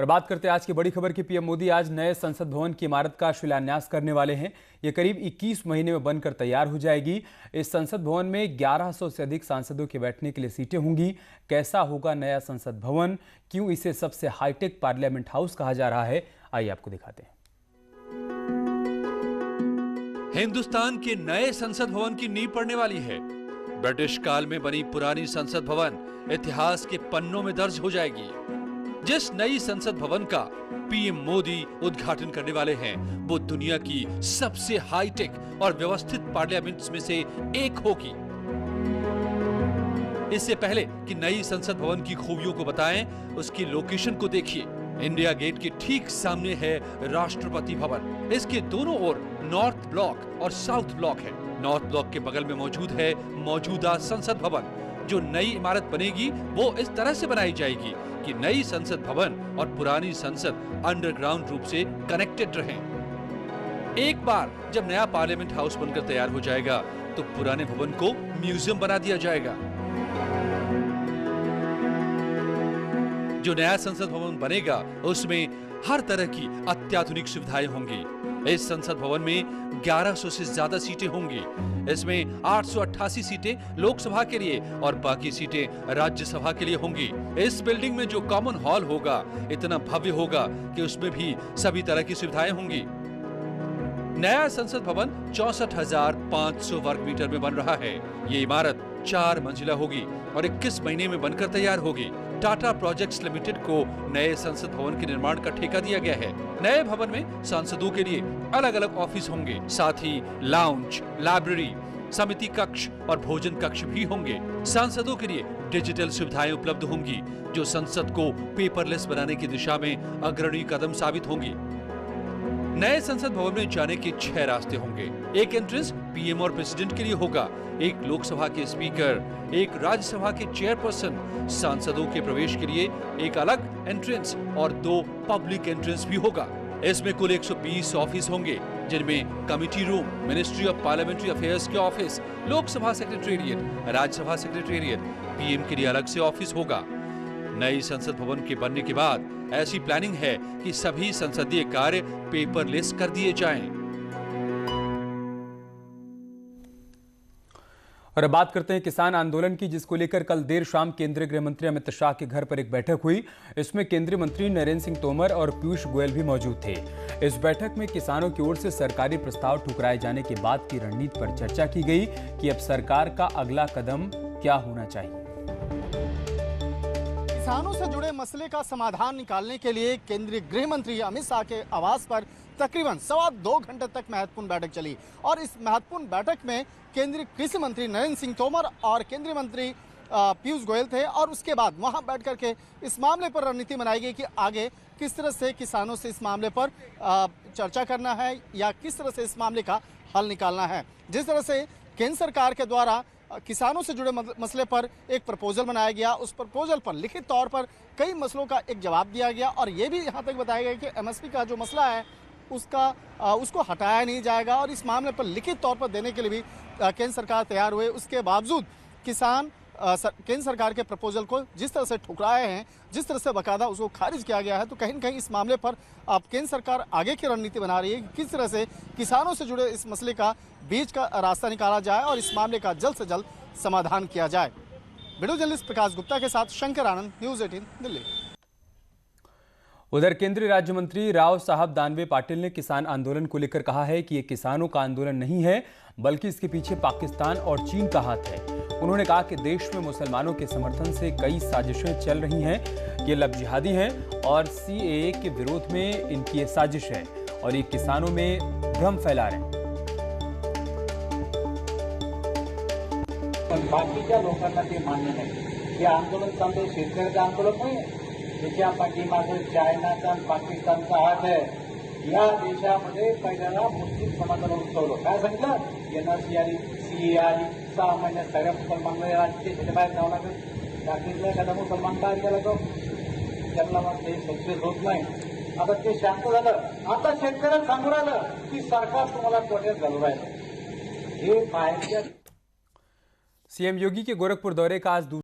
और बात करते हैं आज की बड़ी खबर की। पीएम मोदी आज नए संसद भवन की इमारत का शिलान्यास करने वाले हैं। ये करीब 21 महीने में बनकर तैयार हो जाएगी। इस संसद भवन में 1100 से अधिक सांसदों के बैठने के लिए सीटें होंगी। कैसा होगा नया संसद भवन, क्यों इसे सबसे हाईटेक पार्लियामेंट हाउस कहा जा रहा है, आइए आपको दिखाते हैं। हिंदुस्तान के नए संसद भवन की नींव पड़ने वाली है। ब्रिटिश काल में बनी पुरानी संसद भवन इतिहास के पन्नों में दर्ज हो जाएगी। जिस नई संसद भवन का पीएम मोदी उद्घाटन करने वाले हैं, वो दुनिया की सबसे हाईटेक और व्यवस्थित पार्लियामेंट्स में से एक होगी। इससे पहले कि नई संसद भवन की खूबियों को बताएं, उसकी लोकेशन को देखिए। इंडिया गेट के ठीक सामने है राष्ट्रपति भवन। इसके दोनों ओर नॉर्थ ब्लॉक और साउथ ब्लॉक है। नॉर्थ ब्लॉक के बगल में मौजूद है मौजूदा संसद भवन। जो नई इमारत बनेगी वो इस तरह से बनाई जाएगी कि नई संसद भवन और पुरानी संसद अंडरग्राउंड रूप से कनेक्टेड रहें। एक बार जब नया पार्लियामेंट हाउस बनकर तैयार हो जाएगा तो पुराने भवन को म्यूजियम बना दिया जाएगा। जो नया संसद भवन बनेगा उसमें हर तरह की अत्याधुनिक सुविधाएं होंगी। इस संसद भवन में 1100 से ज्यादा सीटें होंगी। इसमें 888 सीटें लोकसभा के लिए और बाकी सीटें राज्यसभा के लिए होंगी। इस बिल्डिंग में जो कॉमन हॉल होगा इतना भव्य होगा कि उसमें भी सभी तरह की सुविधाएं होंगी। नया संसद भवन 64,500 वर्ग मीटर में बन रहा है। ये इमारत 4 मंजिला होगी और 21 महीने में बनकर तैयार होगी। टाटा प्रोजेक्ट्स लिमिटेड को नए संसद भवन के निर्माण का ठेका दिया गया है। नए भवन में सांसदों के लिए अलग अलग ऑफिस होंगे, साथ ही लाउंज, लाइब्रेरी, समिति कक्ष और भोजन कक्ष भी होंगे। सांसदों के लिए डिजिटल सुविधाएं उपलब्ध होंगी, जो संसद को पेपरलेस बनाने की दिशा में अग्रणी कदम साबित होंगी। नए संसद भवन में जाने के 6 रास्ते होंगे। एक एंट्रेंस पीएम और प्रेसिडेंट के लिए होगा, एक लोकसभा के स्पीकर, एक राज्यसभा के चेयरपर्सन, सांसदों के प्रवेश के लिए एक अलग एंट्रेंस और 2 पब्लिक एंट्रेंस भी होगा। इसमें कुल 120 ऑफिस होंगे, जिनमें committee room, ministry of parliamentary affairs के office, Lok Sabha secretariat, Rajya Sabha secretariat, PM के लिए अलग से ऑफिस होगा। नई संसद भवन के बनने के बाद ऐसी प्लानिंग है कि सभी संसदीय कार्य पेपरलेस कर दिए जाएं। और अब बात करते हैं किसान आंदोलन की, जिसको लेकर कल देर शाम केंद्रीय गृह मंत्री अमित शाह के घर पर एक बैठक हुई। इसमें केंद्रीय मंत्री नरेंद्र सिंह तोमर और पीयूष गोयल भी मौजूद थे। इस बैठक में किसानों की ओर से सरकारी प्रस्ताव ठुकराए जाने के बाद की रणनीति पर चर्चा की गई कि अब सरकार का अगला कदम क्या होना चाहिए। किसानों से जुड़े मसले का समाधान निकालने के लिए केंद्रीय गृह मंत्री अमित शाह के आवास पर तकरीबन 2.25 घंटे तक महत्वपूर्ण बैठक चली। और इस महत्वपूर्ण बैठक में केंद्रीय कृषि मंत्री नरेंद्र सिंह तोमर और केंद्रीय मंत्री पीयूष गोयल थे। और उसके बाद वहां बैठ करके इस मामले पर रणनीति बनाई गई कि आगे किस तरह से किसानों से इस मामले पर चर्चा करना है या किस तरह से इस मामले का हल निकालना है। जिस तरह से केंद्र सरकार के द्वारा किसानों से जुड़े मसले पर एक प्रपोजल बनाया गया, उस प्रपोजल पर लिखित तौर पर कई मसलों का एक जवाब दिया गया। और ये भी यहाँ तक बताया गया कि एमएसपी का जो मसला है उसको हटाया नहीं जाएगा और इस मामले पर लिखित तौर पर देने के लिए भी केंद्र सरकार तैयार हुए। उसके बावजूद किसान केंद्र सरकार के प्रपोजल को जिस तरह से ठुकराए हैं, जिस तरह से बाकायदा उसको खारिज किया गया है, तो कहीं न कहीं इस मामले पर अब केंद्र सरकार आगे की रणनीति बना रही है कि किस तरह से किसानों से जुड़े इस मसले का बीच का रास्ता निकाला जाए और इस मामले का जल्द से जल्द समाधान किया जाए। वीडियो जर्नलिस्ट प्रकाश गुप्ता के साथ शंकर आनंद, न्यूज़ 18 दिल्ली। उधर केंद्रीय राज्य मंत्री राव साहब दानवे पाटिल ने किसान आंदोलन को लेकर कहा है कि ये किसानों का आंदोलन नहीं है, बल्कि इसके पीछे पाकिस्तान और चीन का हाथ है। उन्होंने कहा कि देश में मुसलमानों के समर्थन से कई साजिशें चल रही हैं। ये लव जिहादी हैं और सीएए के विरोध में इनकी ये साजिश है और ये किसानों में भ्रम फैला रहे हैं। बाकीच्या लोकांना ते मान्य नाही। हे आंदोलन चालतं शेतकऱ्याचं आंदोलन नाही, त्याच्या पाठीमागे चायनाचा आणि पाकिस्तानचा हात आहे। या देशामध्ये पहिल्यांदा मुस्लिम समाजाला उठवलं, काय सांगितलं, एनआरसी आली, सीए आली, 6 महिन्यात सगळ्या मुसलमानांना राज्याच्या बाहेर जावं लागेल। रात्रीतला एखादा मुसलमान बाहेर गेला तो त्यांना मग ते सक्सेस होत नाही। आता ते शांत झालं, आता शेतकऱ्याला सांगून राहिलं की सरकार तुम्हाला कोट्यात घालून राहिलं। हे बाहेरच्या सीएम योगी के गोरखपुर दौरे का आज